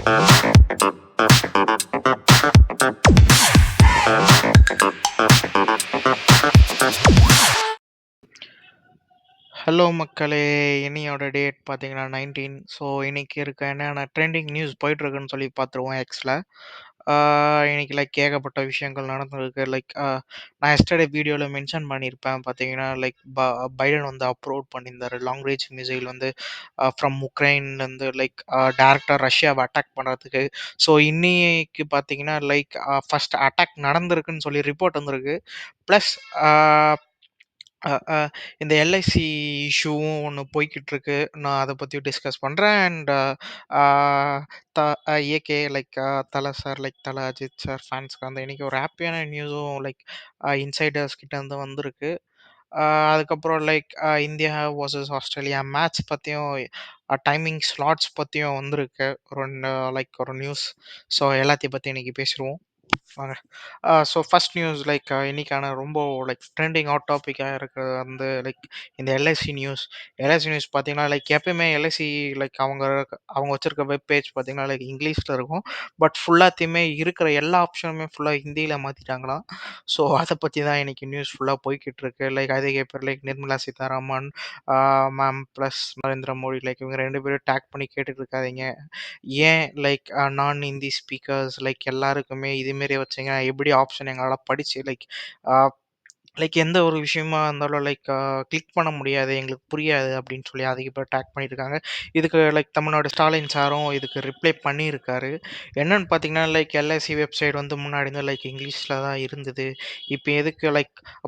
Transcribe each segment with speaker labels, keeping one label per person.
Speaker 1: Hello மக்களே! இன்னையோட date பார்த்தீங்கன்னா 19. ஸோ இன்னைக்கு இருக்க என்னென்ன ட்ரெண்டிங் நியூஸ் போயிட்டுருக்குன்னு சொல்லி பார்த்துருவோம் எக்ஸ்ல. ஆ இன்னைக்கு ஏகப்பட்ட விஷயங்கள் நடந்திருக்கு. நான் எஸ்டர்டே வீடியோல மென்ஷன் பண்ணியிருப்பேன் பார்த்தீங்கன்னா, பைடன் வந்து அப்ரூவ் பண்ணியிருந்தாரு. லாங் ரேஞ்ச் மிசைல் வந்து ஃப்ரம் உக்ரைன்லேருந்து டைரக்ட்டா ரஷ்யாவ அட்டாக் பண்ணுறதுக்கு. ஸோ இன்னைக்கு பார்த்தீங்கன்னா, ஃபர்ஸ்ட் அட்டாக் நடந்திருக்குன்னு சொல்லி ரிப்போர்ட் வந்திருக்கு. ப்ளஸ் ஆ அ அ இந்த எல்ஐசி இஷ்யூவும் ஒண்ணு போய்க்கிட்டுருக்கு. நான் அத பத்தியும் டிஸ்கஸ் பண்றேன். அண்ட் ஆ த ஏகே தல சார் தல அஜித் சார் ஃபேன்ஸ்க்கு வந்து இன்னைக்கு ஒரு ஹேப்பியான நியூஸும் இன்சைடர்ஸ் கிட்ட இருந்து வந்திருக்கு. ஆ அதுக்கப்புறம் இந்தியா வர்சஸ் ஆஸ்திரேலியா மேட்ச் பத்தியும் டைமிங் ஸ்லாட்ஸ் பத்தியும் வந்திருக்கு. ஒரு நியூஸ். ஸோ எல்லாத்தையும் பத்தி இன்னைக்கு பேசிருவோம். வாங்க. ஸோ ஃபர்ஸ்ட் நியூஸ் இன்னைக்கான ரொம்ப ட்ரெண்டிங் ஹாட் டாபிக்கா இருக்கிறது வந்து இந்த எல்ஐசி நியூஸ். எல்ஐசி நியூஸ் பார்த்தீங்கன்னா, எப்பயுமே எல்ஐசி அவங்க அவங்க வச்சிருக்க வெப் பேஜ் பார்த்தீங்கன்னா, இங்கிலீஷ்ல இருக்கும். பட் ஃபுல்லாத்தையுமே இருக்கிற எல்லா ஆப்ஷனுமே ஃபுல்லா ஹிந்தியில மாத்திட்டாங்களாம். ஸோ அத பத்தி தான் இன்னைக்கு நியூஸ் ஃபுல்லா போய்க்கிட்டு இருக்கு. அதிக பேர் நிர்மலா சீதாராமன் மேம் பிளஸ் நரேந்திர மோடி இவங்க 2 பேரும் டேக் பண்ணி கேட்டுட்டு இருக்காதீங்க. ஏன் நான் ஹிந்தி ஸ்பீக்கர்ஸ் எல்லாருக்குமே இதுமாரி வச்சீங்கன்னா எப்படி ஆப்ஷன் எங்களால படிச்சு அ எந்த ஒரு விஷயமா இருந்தாலும் கிளிக் பண்ண முடியாது, எங்களுக்கு புரியாது அப்படின்னு சொல்லி அதிக பேர் டேக் பண்ணியிருக்காங்க. இதுக்கு தமிழ்நாடு ஸ்டாலின் சாரும் இதுக்கு ரிப்ளை பண்ணியிருக்காரு. என்னன்னு பார்த்தீங்கன்னா, எல்ஐசி வெப்சைட் வந்து முன்னாடி வந்து இங்கிலீஷ்ல தான் இருந்தது. இப்போ எதுக்கு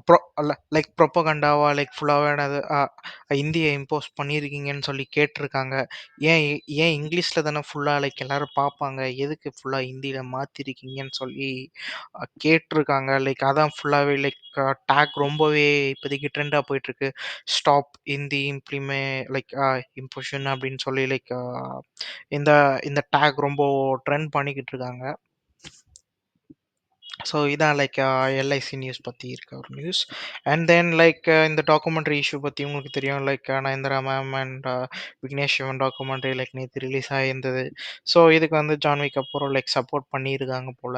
Speaker 1: ப்ரொ ப்ரொபகண்டாவா ஃபுல்லாவே என்னது ஹிந்திய இம்போஸ் பண்ணியிருக்கீங்கன்னு சொல்லி கேட்டிருக்காங்க. ஏன் ஏன் இங்கிலீஷ்ல தானே ஃபுல்லா எல்லாரும் பார்ப்பாங்க. எதுக்கு ஃபுல்லா ஹிந்தியில மாத்திருக்கீங்கன்னு சொல்லி கேட்டிருக்காங்க. அதான் ஃபுல்லாவே டேக் ரொம்பவே இப்போதைக்கு ட்ரெண்டா போயிட்டுருக்கு. ஸ்டாப் ஹிந்தி இம்போஷன் அப்படின்னு சொல்லி இந்த இந்த டேக் ரொம்ப ட்ரெண்ட் பண்ணிக்கிட்டு இருக்காங்க. ஸோ இதான் எல்ஐசி நியூஸ் பத்தி இருக்க ஒரு நியூஸ். அண்ட் தென் இந்த டாக்குமெண்ட்ரி இஷ்யூ பத்தி உங்களுக்கு தெரியும். Nayanthara ma'am and Vignesh Sivan documentary நேத்து ரிலீஸ் ஆகியிருந்தது. ஸோ இதுக்கு வந்து ஜான்விக் அப்புறம் சப்போர்ட் பண்ணியிருக்காங்க போல.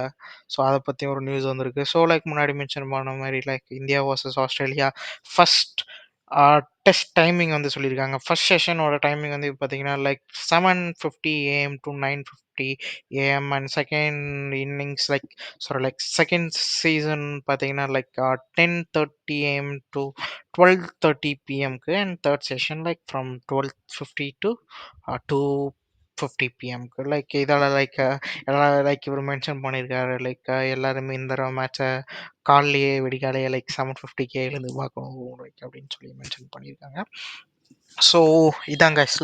Speaker 1: ஸோ அத பத்தி ஒரு நியூஸ் வந்திருக்கு. ஸோ முன்னாடி மென்ஷன் பண்ண மாரி India versus Australia first test timing வந்து சொல்லியிருக்காங்க. ஃபர்ஸ்ட் செஷனோட டைமிங் வந்து பார்த்தீங்கன்னா 7:50 AM to 9:50 AM and second innings second season பார்த்தீங்கன்னா 10:30 AM to 12:30 PMக்கு and third session from 12:50 to 2:50 PMக்கு இதால எல்லாம் இவர் மென்ஷன் பண்ணியிருக்காரு. எல்லாருமே இந்த மேட்சை காலையிலேயே விடிகாலையே 7:50க்கே எழுந்து பார்க்கணும் அப்படின்னு சொல்லி மென்ஷன் பண்ணியிருக்காங்க. ஸோ இதான் கைஸ்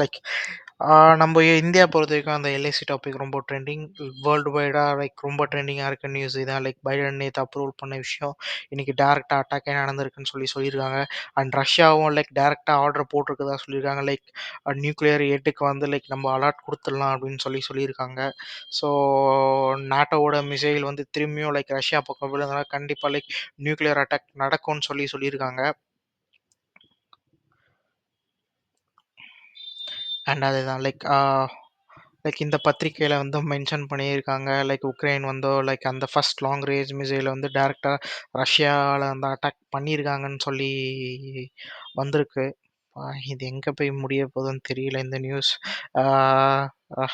Speaker 1: நம்ம இந்தியா பொறுத்தவரைக்கும் அந்த எல்ஐசி டாபிக் ரொம்ப ட்ரெண்டிங். வேர்ல்டு வைடாக ரொம்ப ட்ரெண்டிங்காக இருக்க நியூஸ் இதான். பைடன் நேற்று அப்ரூவல் பண்ண விஷயம் இன்னைக்கு டேரெக்டாக அட்டாக்கே நடந்திருக்குன்னு சொல்லி சொல்லியிருக்காங்க. அண்ட் ரஷ்யாவும் டேரெக்டாக ஆர்டர் போட்டிருக்கதா சொல்லியிருக்காங்க. நியூக்ளியர் ஏட்டுக்கு வந்து நம்ம அலர்ட் கொடுத்துடலாம் அப்படின்னு சொல்லி சொல்லியிருக்காங்க. ஸோ நாட்டோட மிசைல் வந்து திரும்பியும் ரஷ்யா பக்கம் விழுந்தனால கண்டிப்பாக நியூக்ளியர் அட்டாக் நடக்கும்னு சொல்லி சொல்லியிருக்காங்க. அண்ட் அதுதான் இந்த பத்திரிக்கையில வந்து மென்ஷன் பண்ணியிருக்காங்க. உக்ரைன் வந்து அந்த ஃபர்ஸ்ட் லாங் ரேஞ்ச் மிசைல வந்து டைரக்ட்டா ரஷ்யால வந்து அட்டாக் பண்ணியிருக்காங்கன்னு சொல்லி வந்திருக்கு. இது எங்க போய் முடிய போதுன்னு தெரியல இந்த நியூஸ். ஆ அ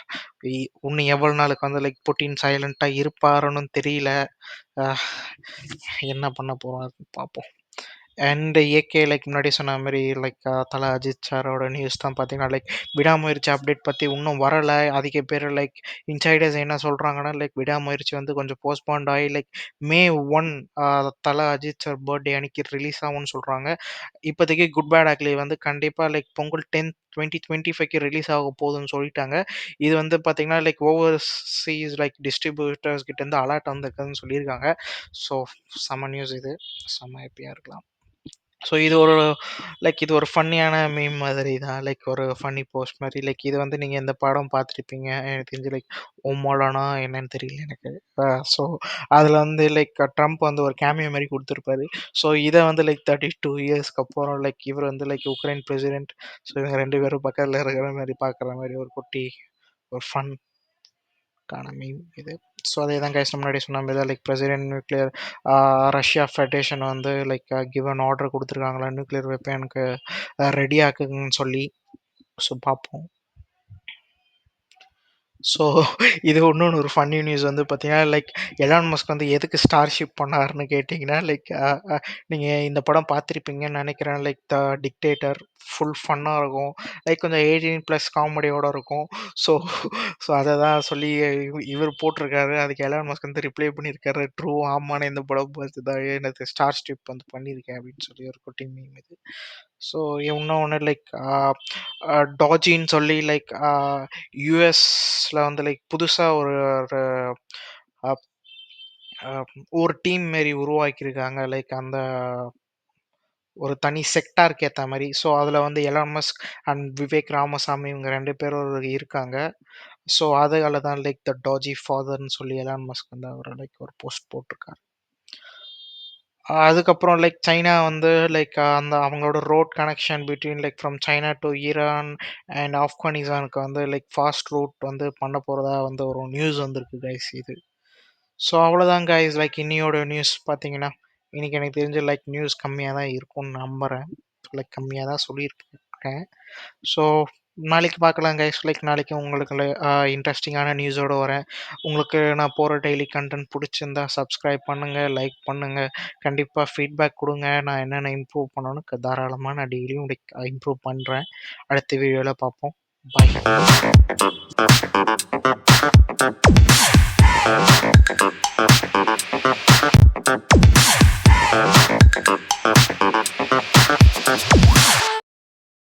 Speaker 1: இன்னும் எவ்வளவு நாளுக்கு வந்து புட்டின் சைலன்ட்டா இருப்பாருன்னும் தெரியல. அ என்ன பண்ண போறோம் பார்ப்போம். அண்ட் ஏகே முன்னாடி சொன்ன மாரி தல அஜித் சாரோட நியூஸ் தான் பார்த்தீங்கன்னா, விடாமுயற்சி அப்டேட் பத்தி இன்னும் வரல. அதிக பேர் இன்சைடர்ஸ் என்ன சொல்றாங்கன்னா, விடாமுயற்சி வந்து கொஞ்சம் போஸ்ட்பாண்ட் ஆயி மே 1 தல அஜித் சார் பர்த்டே அன்னைக்கு ரிலீஸ் ஆகும்னு சொல்றாங்க. இப்போதைக்கு குட் பேட் அக்லி வந்து கண்டிப்பா பொங்கல் 10th 2025க்கு ரிலீஸ் ஆக போகுதுன்னு சொல்லிட்டாங்க. இது வந்து பார்த்தீங்கன்னா, ஓவர்சீஸ் டிஸ்ட்ரிபியூட்டர்ஸ் கிட்ட இருந்து அலர்ட் வந்திருக்குதுன்னு சொல்லியிருக்காங்க. ஸோ செம்ம நியூஸ் இது. செம்ம ஹேப்பியா இருக்கலாம். ஸோ இது ஒரு ஃபன்னியான மீம் மாதிரி தான். ஒரு ஃபன்னி போஸ்ட் மாரி. இது வந்து நீங்க இந்த படம் பார்த்துருப்பீங்க. எனக்கு தெரிஞ்சு ஓமோலானா என்னன்னு தெரியல எனக்கு. ஸோ அதில வந்து ட்ரம்ப் வந்து ஒரு கேமியோ மாரி குடுத்துருப்பாரு. ஸோ இத வந்து 32 இயர்ஸ்க்கு அப்புறம் இவர் வந்து உக்ரைன் பிரசிடென்ட். ஸோ இவங்க 2 பேரும் பக்கத்துல இருக்கிற மாரி பார்க்குற மாரி ஒரு குட்டி ஒரு ஃபன். அதுக்கான மீம் இது. ஸோ அதே தான் கைஸ் முன்னாடி சொன்ன மாதிரி like president nuclear Russia federation வந்து லைக் கிவன் ஆர்டர் கொடுத்துருக்காங்களா நியூக்ளியர் வெப்பனுக்கு ரெடி ஆக்குங்கன்னு சொல்லி. ஸோ பார்ப்போம். ஸோ இது இன்னொன்று ஒரு ஃபன்னி நியூஸ் வந்து பார்த்தீங்கன்னா லைக் எலான் மஸ்க் வந்து எதுக்கு ஸ்டார்ஷிப் பண்ணாருன்னு கேட்டிங்கன்னா லைக் நீங்கள் இந்த படம் பார்த்துருப்பீங்கன்னு நினைக்கிறேன். லைக் த டிக்டேட்டர் ஃபுல் ஃபன்னாக இருக்கும். லைக் கொஞ்சம் 18+ காமெடியோட இருக்கும். ஸோ ஸோ அதை தான் சொல்லி இவர் போட்டிருக்காரு. அதுக்கு எலான் மஸ்க் வந்து ரிப்ளை பண்ணியிருக்காரு, ட்ரூ ஆமான்னு இந்த படம் பார்த்து தான் எனக்கு ஸ்டார் ஸ்டிப் வந்து பண்ணியிருக்கேன் அப்படின்னு சொல்லி ஒரு குட்டி மீம் இது. ஸோ இன்னொன்று லைக் டாஜின்னு சொல்லி லைக் யூஎஸ்ல வந்து லைக் புதுசா ஒரு அ- அ- ஒரு டீம் மாரி உருவாக்கியிருக்காங்க. லைக் அந்த ஒரு தனி செக்டாருக்கு ஏற்ற மாதிரி. ஸோ அதில் வந்து Elon Musk and Vivek Ramasamy இவங்க 2 பேரும் இருக்காங்க. ஸோ அதுல தான் லைக் த டாஜி ஃபாதர்னு சொல்லி எலான் மஸ்க் வந்து அவர் லைக் ஒரு போஸ்ட் போட்டிருக்காரு. அதுக்கப்புறம் லைக் சைனா வந்து லைக் அந்த அவங்களோட road connection between like from China to Iran and ஆப்கானிஸ்தானுக்கு வந்து லைக் ஃபாஸ்ட் ரூட் வந்து பண்ண போகிறதா வந்து ஒரு நியூஸ் வந்திருக்கு கைஸ் இது. ஸோ அவ்வளோதான் கைஸ் லைக் இன்னியோட நியூஸ் பார்த்தீங்கன்னா இன்னைக்கு எனக்கு தெரிஞ்ச லைக் நியூஸ் கம்மியாக தான் இருக்கும்னு நம்புகிறேன். லைக் கம்மியாக தான் சொல்லியிருக்கேன். ஸோ நாளைக்கு பார்க்கலாம் கைஸ். லைக் நாளைக்கு உங்களுக்கு இன்ட்ரெஸ்டிங்கான நியூஸோடு வரேன். உங்களுக்கு நான் போகிற டெய்லி கண்டென்ட் பிடிச்சிருந்தா சப்ஸ்கிரைப் பண்ணுங்கள், லைக் பண்ணுங்கள், கண்டிப்பாக ஃபீட்பேக் கொடுங்க. நான் என்னென்ன இம்ப்ரூவ் பண்ணணும்னு தாராளமாக நான் டெய்லியும் இம்ப்ரூவ் பண்ணுறேன். அடுத்த வீடியோவில் பார்ப்போம். பாய்.